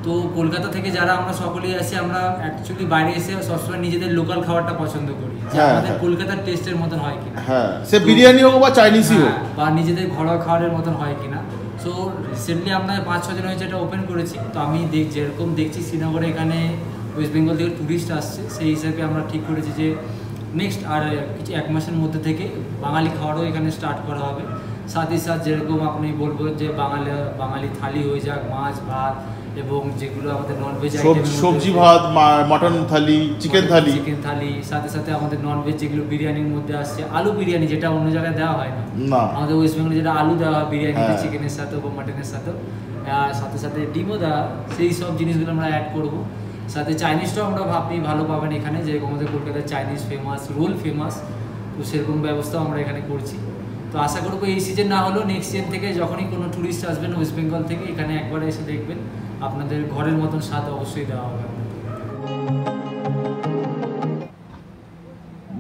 তো কলকাতা থেকে যারা আমরা সকলেই আসি, আমরা অ্যাকচুয়ালি বাইরে এসে সবসময় নিজেদের লোকাল খাবারটা পছন্দ করি, যে আমাদের কলকাতার টেস্টের মতন হয় কিনা, সে বিরিয়ানি হোক বা চাইনিজই হোক, বা নিজেদের ঘরোয়া খাবারের মতন হয় কিনা। সো রিসেন্টলি আমরা 5-6 দিন হয়েছে এটা ওপেন করেছি। তো আমি যেরকম দেখছি শ্রীনগরে এখানে ওয়েস্ট বেঙ্গল থেকে ট্যুরিস্ট আসছে, সেই হিসাবে আমরা ঠিক করেছি যে নেক্সট আর কিছু 1 মাসের মধ্যে থেকে বাঙালি খাবারও এখানে স্টার্ট করা হবে। সাথে সাথে যেরকম আপনি বলবো যে বাঙালি থালি হয়ে যাক, মাছ ভাত এবং যেগুলো আমাদের ননভেজ সবজি ভাত, মাটন থালি, চিকেন থালি, সাথে সাথে আমাদের ননভেজ যেগুলো বিরিয়ানির মধ্যে আসছে, আলু বিরিয়ানি যেটা অন্য জায়গায় দেওয়া হয় না, আমাদের ওয়েস্ট বেঙ্গলে যেটা আলু দেওয়া হয় বিরিয়ানিতে, চিকেনের সাথে বা মাটনের সাথে, সাথে সাথে ডিমও দেওয়া, সেই সব জিনিসগুলো আমরা অ্যাড করবো। সাথে চাইনিজটাও আমরা আপনি ভালো পাবেন এখানে, যেরকম আমাদের কলকাতার চাইনিজ ফেমাস, রোল ফেমাস, তো সেরকম ব্যবস্থাও আমরা এখানে করছি। তো আশা করবো এই সিজন না হলেও নেক্সট সিজন থেকে যখনই কোনো ট্যুরিস্ট আসবেন ওয়েস্ট বেঙ্গল থেকে, এখানে একবার এসে দেখবেন, আপনাদের ঘরের মতন স্বাদ অবশ্যই দেওয়া হবে।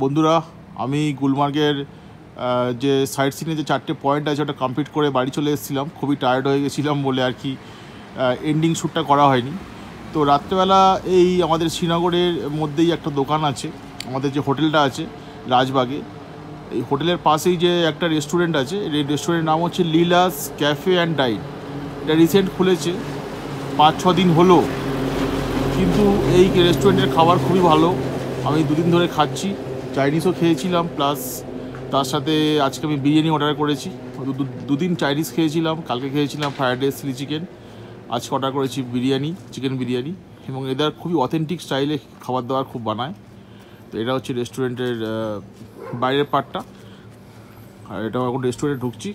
বন্ধুরা, আমি গুলমার্গের যে সাইট সিনে যে 4টে পয়েন্ট আছে ওটা কমপ্লিট করে বাড়ি চলে এসেছিলাম। খুবই টায়ার্ড হয়ে গেছিলাম বলে আর কি এন্ডিং শ্যুটটা করা হয়নি। তো রাত্রেবেলা এই আমাদের শ্রীনগরের মধ্যেই একটা দোকান আছে, আমাদের যে হোটেলটা আছে রাজবাগে, এই হোটেলের পাশেই যে একটা রেস্টুরেন্ট আছে, এই রেস্টুরেন্টের নাম হচ্ছে লীলাস ক্যাফে অ্যান্ড ডাইন। এটা রিসেন্ট খুলেছে, 5-6 দিন হলো, কিন্তু এই রেস্টুরেন্টের খাবার খুবই ভালো। আমি 2 দিন ধরে খাচ্ছি, চাইনিজও খেয়েছিলাম, প্লাস তার সাথে আজকে আমি বিরিয়ানি অর্ডার করেছি। 2 দিন চাইনিজ খেয়েছিলাম, কালকে খেয়েছিলাম ফ্রাইড রাইস, চিলি চিকেন, আজকে অর্ডার করেছি বিরিয়ানি, চিকেন বিরিয়ানি। এবং এদের খুবই অথেন্টিক স্টাইলে খাবার দাবার খুব বানায়। তো এটা হচ্ছে রেস্টুরেন্টের বাইরের পার্টটা, আর এটা এখন রেস্টুরেন্টে ঢুকছি।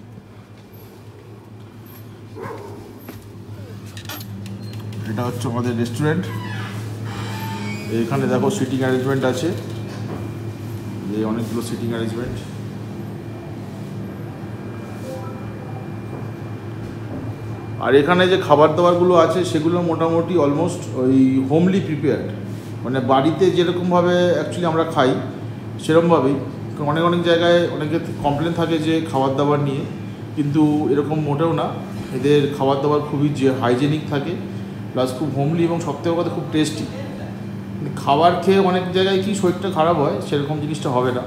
এটা হচ্ছে আমাদের রেস্টুরেন্ট। এখানে দেখো সিটিং অ্যারেঞ্জমেন্ট আছে, এই অনেকগুলো সিটিং অ্যারেঞ্জমেন্ট। আর এখানে যে খাবার দাবারগুলো আছে সেগুলো মোটামুটি অলমোস্ট ওই হোমলি প্রিপেয়ার্ড, মানে বাড়িতে যেরকমভাবে অ্যাকচুয়ালি আমরা খাই সেরকমভাবেই। অনেক জায়গায় অনেকে কমপ্লেন থাকে যে খাবার দাবার নিয়ে, কিন্তু এরকম মোটেও না। এদের খাবার দাবার খুবই যে হাইজেনিক থাকে, প্লাস খুব হোমলি এবং সবথেকে কথা খুব টেস্টি। খাবার খেয়ে অনেক জায়গায় কি শরীরটা খারাপ হয়, সেরকম জিনিসটা হবে না।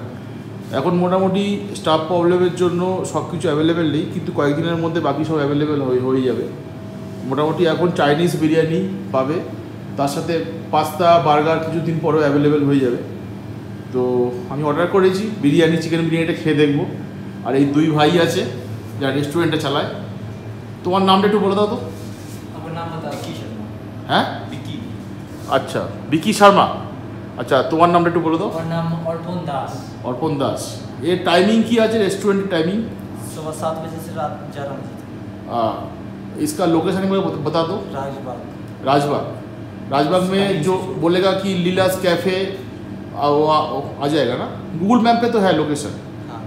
এখন মোটামুটি স্টাফ প্রবলেমের জন্য সব কিছু অ্যাভেলেবেল নেই, কিন্তু কয়েকদিনের মধ্যে বাকি সব অ্যাভেলেবেল হয়ে যাবে। মোটামুটি এখন চাইনিজ বিরিয়ানি পাবে, তার সাথে পাস্তা, বার্গার কিছুদিন পরেও অ্যাভেলেবেল হয়ে যাবে। তো আমি অর্ডার করেছি বিরিয়ানি, চিকেন বিরিয়ানিটা খেয়ে দেখবো। আর এই 2 ভাই আছে যারা রেস্টুরেন্টটা চালায়। তোমার নামটা একটু বলে দাও তো। আমার নাম বিকি শর্মা। হ্যাঁ, বিকি। আচ্ছা, বিকি শর্মা। अच्छा, तुम्हारा नाम একটু বলে দাও। আমার নাম অর্পণ দাস। অর্পণ দাস। এর টাইমিং কি আছে রেস্টুরেন্টের টাইমিং? सुबह 7 बजे से रात 11 बजे तक। इसका लोकेशन मुझे बता दो। राजबाग। राजबाग, राजबाग में जो बोलेगा कि लीलास कैफ़े आ जाएगा ना, गूगल मैप पे तो है लोकेशन। हाँ,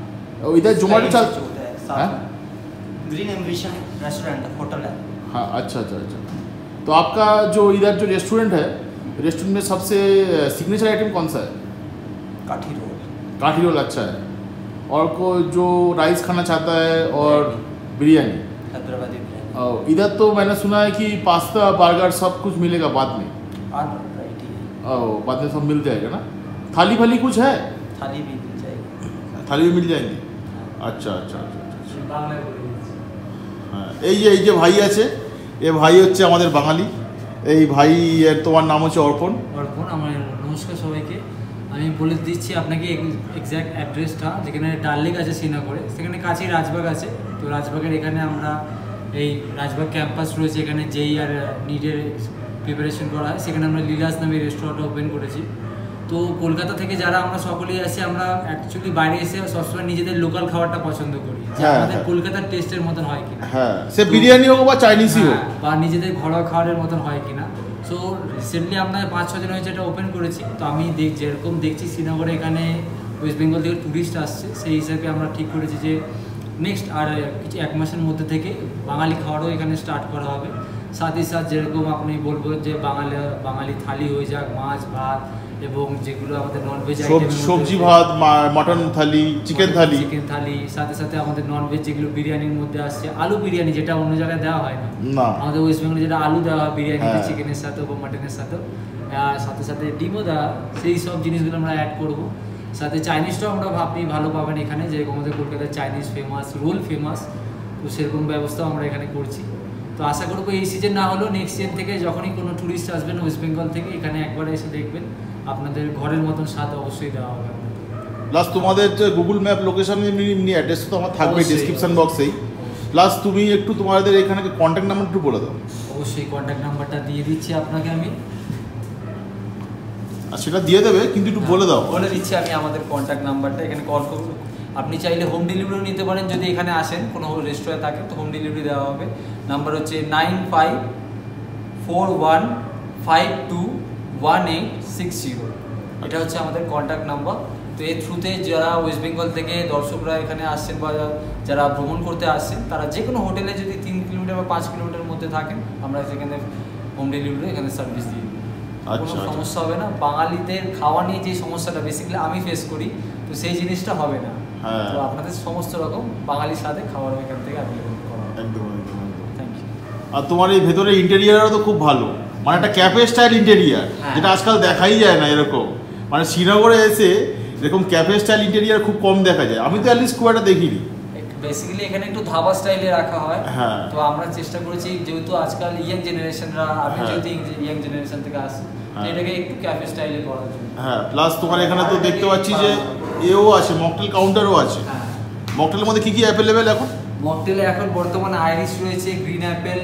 इधर जोमेटो चलता है, ग्रीन एम्बिशन रेस्टोरेंट होटल है। हाँ, अच्छा अच्छा अच्छा। तो आपका जो इधर जो रेस्टोरेंट है, रेस्टोरेंट में सबसे सिग्नेचर आइटम कौन सा है? काठी रोल। काठी रोल अच्छा है। और कोई जो राइस खाना चाहता है और बिरयानी, हैदराबादी बिरयानी। इधर तो मैंने सुना है कि पास्ता, बर्गर सब कुछ मिलेगा बाद में। और वैरायटी है। बाद में सब मिल जाएगा ना। थाली फाली कुछ है? थाली भी मिल जाएगी। थाली भी मिल जाएंगी। अच्छा अच्छा अच्छा अच्छा। हाँ, এই যে ভাই আছে, এই ভাই হচ্ছে আমাদের বাঙালি। এই ভাই, তোমার নাম হচ্ছে অর্পণ। অর্পণ। আমার নমস্কার সবাইকে। আমি বলে দিচ্ছি আপনাকে এক্স্যাক্ট অ্যাড্রেসটা, যেখানে ডাল লেক আছে শ্রীনগরে, সেখানে কাছেই রাজবাগ আছে। তো রাজবাগের এখানে আমরা এই রাজবাগ ক্যাম্পাস রয়েছে, এখানে যেই আর নিটের প্রিপারেশন করা হয়, সেখানে আমরা লীলাস নামে রেস্টুরেন্ট ওপেন করেছি। তো কলকাতা থেকে যারা আমরা সকলেই আসি, আমরা অ্যাকচুয়ালি বাইরে এসে সবসময় নিজেদের লোকাল খাবারটা পছন্দ করি, যে আমাদের কলকাতার টেস্টের মতন হয় কিনা, সে বিরিয়ানি হোক বা চাইনিজই হোক, বা নিজেদের ঘরোয়া খাবারের মতন হয় কিনা। সো রিসেন্টলি আমরা 5-6 দিন হয়েছে এটা ওপেন করেছি। তো আমি যেরকম দেখছি শ্রীনগরে এখানে ওয়েস্ট বেঙ্গল থেকে ট্যুরিস্ট আসছে, সেই হিসাবে আমরা ঠিক করেছি যে নেক্সট আর কিছু 1 মাসের মধ্যে থেকে বাঙালি খাবারও এখানে স্টার্ট করা হবে। সাথে সাথে যেরকম আপনি বলবো যে বাঙালি থালি হয়ে যাক, মাছ ভাত এবং যেগুলো আমাদের ননভেজ সবজি ভাত, মটন থালি, চিকেন থালি, সাথে সাথে আমাদের ননভেজ যেগুলো বিরিয়ানির মধ্যে আসছে, আলু বিরিয়ানি যেটা অন্য জায়গায় দেওয়া হয় না, আমাদের ওয়েস্ট বেঙ্গলে যেটা আলু দেওয়া হয় বিরিয়ানিতে চিকেনের সাথে বা মাটনের সাথে, আর সাথে সাথে ডিমও দেওয়া, সেই সব জিনিসগুলো আমরা অ্যাড করবো। সাথে চাইনিজটাও আমরা আপনি ভালো পাবেন এখানে, যেরকম আমাদের কলকাতার চাইনিজ ফেমাস, রোল ফেমাস, তো সেরকম ব্যবস্থাও আমরা এখানে করছি। তো আশা করবো এই সিজন না হলেও নেক্সট সিজন থেকে যখনই কোনো ট্যুরিস্ট আসবেন ওয়েস্ট বেঙ্গল থেকে, এখানে একবার এসে দেখবেন, আপনাদের ঘরের মতন স্বাদ অবশ্যই দেওয়া হবে। প্লাস তোমাদের যে গুগল ম্যাপ লোকেশন এমনি অ্যাড্রেস তো আমার থাকবে ডেসক্রিপশন বক্সেই। প্লাস তুমি একটু তোমাদের এখানে কন্ট্যাক্ট নাম্বার একটু বলে দাও। অবশ্যই কন্ট্যাক্ট নাম্বারটা দিয়ে দিচ্ছি আপনাকে আমি। আর সেটা দিয়ে দেবে, কিন্তু একটু বলে দাও। বলে দিচ্ছি আমি আমাদের কন্ট্যাক্ট নাম্বারটা, এখানে কল করুন। আপনি চাইলে হোম ডেলিভারিও নিতে পারেন, যদি এখানে আসেন কোনো রেস্টুরেন্ট থাকে তো হোম ডেলিভারি দেওয়া হবে। নাম্বার হচ্ছে 9541521860। এটা হচ্ছে আমাদের কন্ট্যাক্ট নাম্বার। তো এর থ্রুতে যারা ওয়েস্ট বেঙ্গল থেকে দর্শকরা এখানে আসছেন বা যারা ভ্রমণ করতে আসছেন, তারা যে কোনো হোটেলে যদি 3 কিলোমিটার বা 5 কিলোমিটার মধ্যে থাকেন, আমরা সেখানে হোম ডেলিভারি এখানে সার্ভিস দিই। কোনো সমস্যা হবে না। বাঙালিদের খাওয়া নিয়ে যে সমস্যাটা বেসিক্যালি আমি ফেস করি, তো সেই জিনিসটা হবে না। তো আপনাদের সমস্ত রকম বাঙালির সাথে খাবার এখান থেকে অ্যাভেলেবল করা হবে। একদম একদম। Thank you. আর তোমার এই ভেতরে ইন্টেরিয়ারও তো খুব ভালো, মানে একটা ক্যাফে স্টাইল ইন্টেরিয়ার, যেটা আজকাল দেখাই যায় না এরকম। মানে শ্রীনগরে এসে এরকম ক্যাফে স্টাইল ইন্টেরিয়ার খুব কম দেখা যায়, আমি তো অ্যাটলিস্ট খুব একটা দেখিনি। বেসিক্যালি এখানে একটু ধাবা স্টাইলে রাখা হয়। তো আমরা চেষ্টা করেছি, যেহেতু আজকাল ইয়াং জেনারেশনরা, আমি যেহেতু ইয়াং জেনারেশন থেকে আসি, এটাকে একটু ক্যাফে স্টাইলে করার জন্য। প্লাস তোমার এখানে তো দেখতে পাচ্ছি যে এও আছে, মকটেল কাউন্টারও আছে। মকটেলের মধ্যে কি কি অ্যাভেলেবেল এখন? মকটেলে এখন বর্তমানে আইরিশ রয়েছে, গ্রিন অ্যাপেল,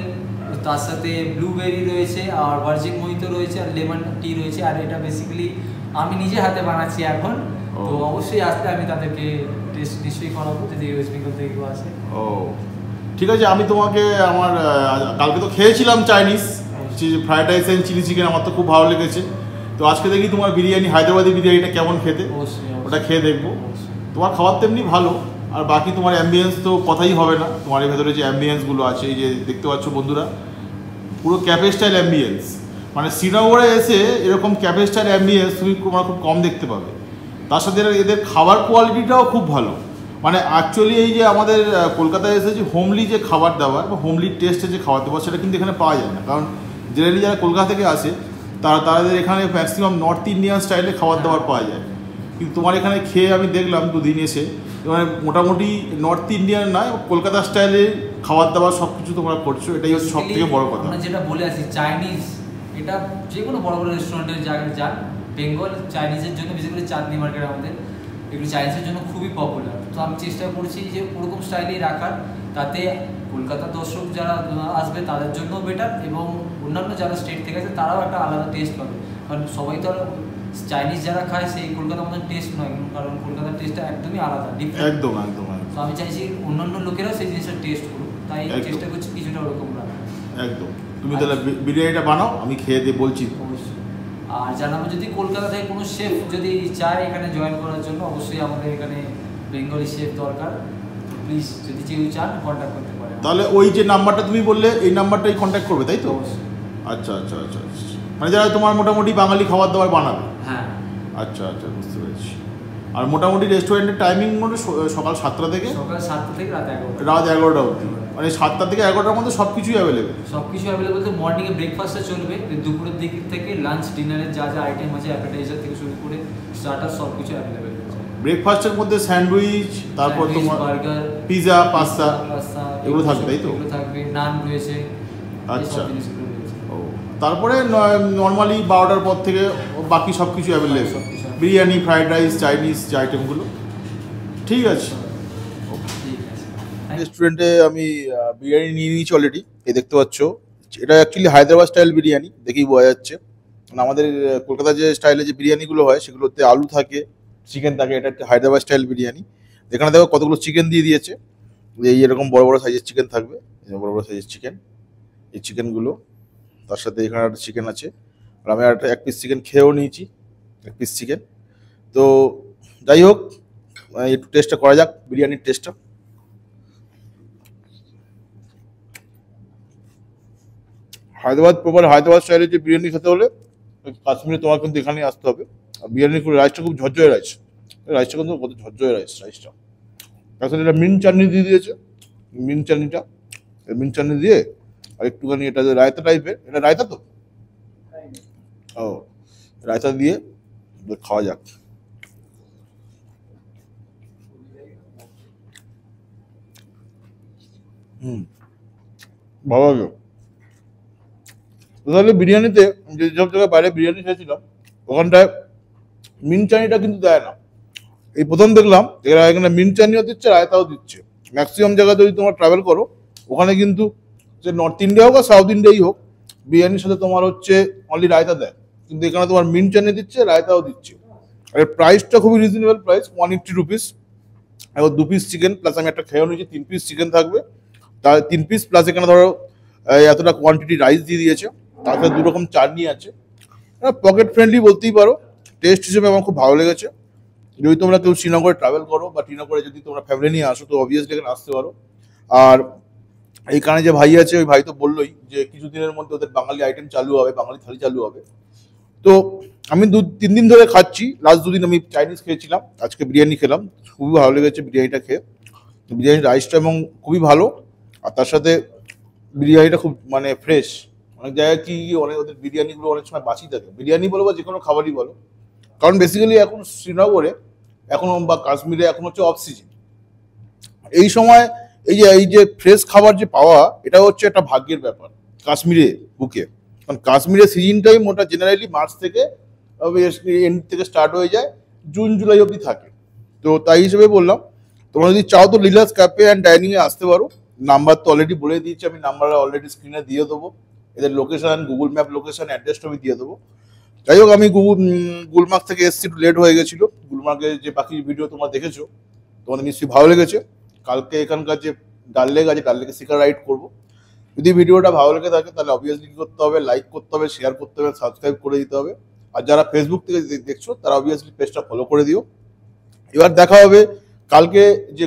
তার সাথে ব্লুবেরি রয়েছে, আর ভার্জিন মোহিতো রয়েছে, আর লেমন টি রয়েছে। আর এটা বেসিক্যালি আমি নিজে হাতে বানাচ্ছি এখন, তো অবশ্যই আসলে আমি তাদেরকে টেস্ট নিশ্চয়ই করাবো, যদি ওয়েস্ট বেঙ্গল থেকে কেউ আসে। ঠিক আছে, আমি তোমাকে আমার কালকে তো খেয়েছিলাম Chinese fried rice and chilli chicken, আমার তো খুব ভালো লেগেছে। তো আজকে দেখি তোমার বিরিয়ানি, হায়দ্রাবাদি বিরিয়ানিটা কেমন খেতে, ওটা খেয়ে দেখবো। তোমার খাবার তেমনি ভালো, আর বাকি তোমার অ্যাম্বিয়েন্স তো কথাই হবে না। তোমার এর ভেতরে যে অ্যাম্বিয়েন্সগুলো আছে, এই যে দেখতে পাচ্ছ বন্ধুরা, পুরো ক্যাফে স্টাইল অ্যাম্বিয়েন্স। মানে শ্রীনগরে এসে এরকম ক্যাফে স্টাইল অ্যাম্বিয়েন্স তুমি খুব কম দেখতে পাবে। তার সাথে এদের খাবার কোয়ালিটিটাও খুব ভালো। মানে অ্যাকচুয়ালি এই যে আমাদের কলকাতায় এসে যে হোমলি যে খাবার দাবার বা হোমলি টেস্টে যে খাবার দাবার, সেটা কিন্তু এখানে পাওয়া যায় না। কারণ জেনারেলি যারা কলকাতা থেকে আসে তাদের এখানে ম্যাক্সিমাম নর্থ ইন্ডিয়ান স্টাইলে খাবার দাবার পাওয়া যায়। কিন্তু তোমার এখানে খেয়ে আমি দেখলাম দুদিন এসে, মানে মোটামুটি নর্থ ইন্ডিয়ান নয়, কলকাতা স্টাইলে খাবার দাবার সব কিছু তোমরা করছো, এটাই হচ্ছে সব থেকে বড় কথা। আমরা যেটা বলে আছি চাইনিজ, এটা যে কোনো বড় বড় রেস্টুরেন্টের জায়গায় যান, বেঙ্গল চাইনিজের জন্য, বিশেষ করে চাঁদনি মার্কেট আমাদের এগুলো চাইনিজের জন্য খুবই পপুলার। তো আমি চেষ্টা করছি যে ওরকম স্টাইলেই রাখার, তাতে কলকাতার দর্শক যারা আসবে তাদের জন্য বেটার, এবং অন্যান্য যারা স্টেট থেকে আছে তারাও একটা আলাদা টেস্ট পাবে। কারণ সবাই তো চাইনিজ যারা খায় সেই কলকাতার মতন টেস্ট নয়, কারণ কলকাতার টেস্টটা একদমই আলাদা, একদম একদম। তো আমি চাইছি অন্যান্য লোকেরাও সেই জিনিসটা টেস্ট করুক, তাই চেষ্টা করছি কিছুটা ওরকম রাখার। একদম। তুমি তাহলে বিরিয়ানিটা বানাও, আমি খেয়ে দিয়ে বলছি। অবশ্যই। আর জানাবো, যদি কলকাতা থেকে কোনো শেফ যদি চায় এখানে জয়েন করার জন্য, অবশ্যই আমাদের এখানে বেঙ্গলি শেফ দরকার। প্লিজ যদি কেউ চান কন্ট্যাক্ট করতে পারেন। তাহলে ওই যে নাম্বারটা তুমি বললে, এই নাম্বারটাই কন্ট্যাক্ট করবে, তাই তো? অবশ্যই। আচ্ছা। মানে যারা তোমার মোটামুটি বাঙালি খাবার দাবার বানাবে। হ্যাঁ। আচ্ছা, বুঝতে পেরেছি। আর মোটামুটি রেস্টুরেন্টের টাইমিং মধ্যে সকাল 7টা থেকে রাত 11টা অবধি, মানে 7টা থেকে 11টার মধ্যে সব কিছুই অ্যাভেলেবেল। তো মর্নিংয়ে ব্রেকফাস্টটা চলবে, দুপুরের দিক থেকে লাঞ্চ ডিনারের যা যা আইটেম আছে, অ্যাপেটাইজার থেকে শুরু করে স্টার্টার সব কিছু অ্যাভেলেবেল। ব্রেকফাস্টের মধ্যে স্যান্ডউইচ, তারপর তোমার বার্গার, পিৎজা, পাস্তা এগুলো থাকবে, তাই তো? এগুলো থাকবে, নান রয়েছে। আচ্ছা। তারপরে নর্মালি 12টার পর থেকে বাকি সব কিছু available, biryani, fried rice, Chinese যে আইটেমগুলো। ঠিক আছে। রেস্টুরেন্টে আমি বিরিয়ানি নিয়ে নিয়েছি অলরেডি, এই দেখতে পাচ্ছ। এটা অ্যাকচুয়ালি হায়দ্রাবাদ স্টাইল বিরিয়ানি, দেখেই বোঝা যাচ্ছে। মানে আমাদের কলকাতা যে স্টাইলে যে বিরিয়ানিগুলো হয়, সেগুলোতে আলু থাকে, চিকেন থাকে। এটা একটা হায়দ্রাবাদ স্টাইল বিরিয়ানি। এখানে দেখো কতগুলো চিকেন দিয়ে দিয়েছে, এই এরকম বড় বড় সাইজের চিকেন থাকবে, বড় বড় সাইজের চিকেন। এই চিকেনগুলো, তার সাথে এখানে একটা চিকেন আছে, আর আমি একটা 1 পিস চিকেন খেয়েও নিয়েছি, 1 পিস চিকেন। তো যাই হোক, একটু টেস্টটা করা যাক, বিরিয়ানির টেস্টটা। হায়দ্রাবাদ স্টাইলের যে বিরিয়ানি খেতে হলে কাশ্মীরে তোমার কিন্তু এখানেই আসতে হবে। আর বিরিয়ানি করে রাইসটা খুব ঝরঝরে রাইস, রাইসটা কিন্তু কত ঝরঝরে রাইসটা। তাছাড়া এটা মিন্ট চাটনি দিয়ে দিয়েছে, মিন্ট চাটনিটা, মিন্ট চাটনি দিয়ে আর একটুখানি এটা রায়তা টাইপের, এটা রায়তা তো, ও রায়তা দিয়ে খাওয়া যাক। ভালো লাগে। তাহলে বিরিয়ানিতে যেসব জায়গায় বাইরে বিরিয়ানি খেয়েছিলাম ওখানটায় মিন্ট চাটনিটা কিন্তু দেয় না, এই প্রথম দেখলাম এরা এখানে মিন্ট চাটনিও দিচ্ছে, রায়তাও দিচ্ছে। ম্যাক্সিমাম জায়গায় যদি তোমরা ট্রাভেল করো ওখানে কিন্তু যে নর্থ ইন্ডিয়া হোক আর সাউথ ইন্ডিয়াই হোক, বিরিয়ানির সাথে তোমার হচ্ছে অনলি রায়তা দেয়, কিন্তু এখানে তোমার মিন্ট চাটনি দিচ্ছে, রায়তাও দিচ্ছে। আর প্রাইসটা খুবই রিজনেবল প্রাইস, 180 রুপিস। এবার 2 পিস চিকেন প্লাস আমি একটা খেয়েও নিয়েছি, 3 পিস চিকেন থাকবে, তার 3 পিস প্লাস এখানে ধরো এতটা কোয়ান্টিটি রাইস দিয়ে দিয়েছে, তার সাথে 2 রকম চাটনি আছে। পকেট ফ্রেন্ডলি বলতেই পারো, টেস্ট হিসেবে আমার খুব ভালো লেগেছে। যদি তোমরা কেউ শ্রীনগরে ট্রাভেল করো বা শ্রীনগরে যদি তোমরা ফ্যামিলি নিয়ে আসো তো অবভিয়াসলি এখানে আসতে পারো। আর এইখানে যে ভাই আছে ওই ভাই তো বললোই যে কিছুদিনের মধ্যে ওদের বাঙালি আইটেম চালু হবে, বাঙালি থালি চালু হবে। তো আমি 2-3 দিন ধরে খাচ্ছি, লাস্ট 2 দিন আমি চাইনিজ খেয়েছিলাম, আজকে বিরিয়ানি খেলাম, খুবই ভালো লেগেছে বিরিয়ানিটা খেয়ে। বিরিয়ানির রাইসটা এবং খুবই ভালো, আর তার সাথে বিরিয়ানিটা খুব মানে ফ্রেশ। অনেক জায়গায় কি অনেক ওদের বিরিয়ানিগুলো অনেক সময় বাসি থাকে, বিরিয়ানি বলো বা যে কোনো খাবারই বলো, কারণ বেসিক্যালি এখন শ্রীনগরে এখন বা কাশ্মীরে এখন হচ্ছে অফ সিজন, এই সময় এই যে ফ্রেশ খাবার যে পাওয়া এটা হচ্ছে একটা ভাগ্যের ব্যাপার কাশ্মীরে বুকে। কারণ কাশ্মীরের সিজনটাই মোটা জেনারেলি মার্চ থেকে এন্ড থেকে স্টার্ট হয়ে যায়, জুন জুলাই অবধি থাকে। তো তাই হিসেবে বললাম তোমরা যদি চাও তো লীলাস ক্যাফে অ্যান্ড ডাইনিংয়ে আসতে পারো। নাম্বার তো অলরেডি বলে দিয়েছি আমি, নাম্বার অলরেডি স্ক্রিনে দিয়ে দেবো, এদের লোকেশন গুগল ম্যাপ লোকেশন অ্যাড্রেসটা আমি দিয়ে দেবো। যাই হোক আমি গুলমার্গ থেকে এসছি, একটু লেট হয়ে গেছিলো। গুলমার্গের যে বাকি ভিডিও তোমরা দেখেছো তোমাদের নিশ্চয়ই ভালো লেগেছে। কালকে এখানকার যে ডাল লেক আছে, ডাল লেকে শিকার রাইড করবো। যদি ভিডিওটা ভালো লেগে থাকে তাহলে অবভিয়াসলি কী করতে হবে, লাইক করতে হবে, শেয়ার করতে হবে, সাবস্ক্রাইব করে দিতে হবে। আর যারা ফেসবুক থেকে দেখছো তারা অবভিয়াসলি পেজটা ফলো করে দিও। এবার দেখা হবে কালকে যে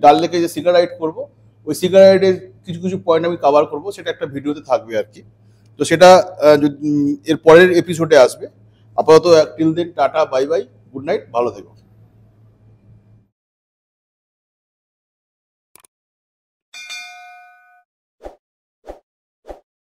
ডাল লেকে যে শিকার রাইড করবো, ওই শিকার রাইডের কিছু কিছু পয়েন্ট আমি কভার করবো, সেটা একটা ভিডিওতে থাকবে আর কি। তো সেটা এর পরের এপিসোডে আসবে। আপাতত till then tata bye bye, good night, ভালো থেকো।